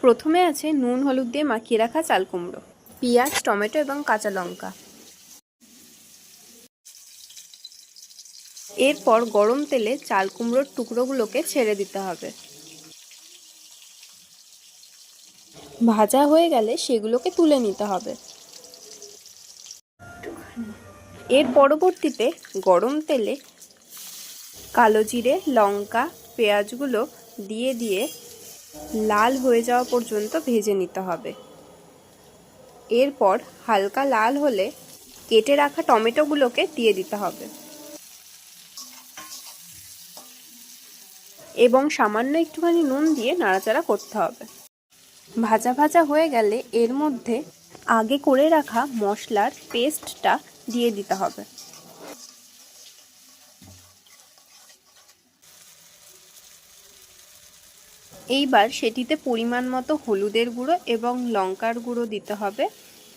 প্রথমে আছে নুন হলুদ দিয়ে মাখিয়ে রাখা চাল কুমড়ো, পেঁয়াজ, টমেটো এবং কাঁচা লঙ্কা। এরপর গরম তেলে চাল কুমড়োর টুকরোগুলোকে ছেড়ে দিতে হবে। ভাজা হয়ে গেলে সেগুলোকে তুলে নিতে হবে। এর পরবর্তীতে গরম তেলে কালো জিরে, লঙ্কা, পেঁয়াজগুলো দিয়ে লাল হয়ে যাওয়া পর্যন্ত ভেজে নিতে হবে। এরপর হালকা লাল হলে কেটে রাখা টমেটোগুলোকে দিয়ে দিতে হবে এবং সামান্য একটুখানি নুন দিয়ে নাড়াচাড়া করতে হবে। ভাজা ভাজা হয়ে গেলে এর মধ্যে আগে করে রাখা মশলার পেস্টটা দিয়ে দিতে হবে। এইবার সেটিতে পরিমাণ মতো হলুদের গুঁড়ো এবং লঙ্কার গুঁড়ো দিতে হবে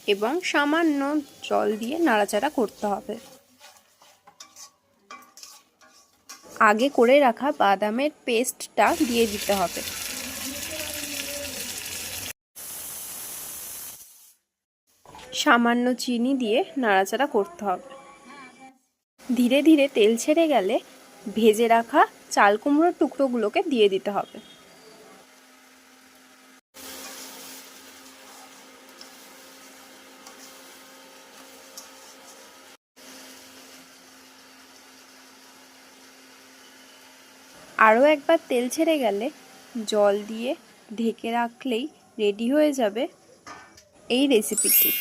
এবং সামান্য জল দিয়ে নাড়াচাড়া করতে হবে। আগে করে রাখা বাদামের পেস্টটা দিয়ে দিতে হবে। সামান্য চিনি দিয়ে নাড়াচাড়া করতে হবে। ধীরে ধীরে তেল ছেড়ে গেলে ভেজে রাখা চাল কুমড়োর টুকরোগুলোকে দিয়ে দিতে হবে। আরও একবার তেল ছেড়ে গেলে জল দিয়ে ঢেকে রাখলেই রেডি হয়ে যাবে এই রেসিপিটি।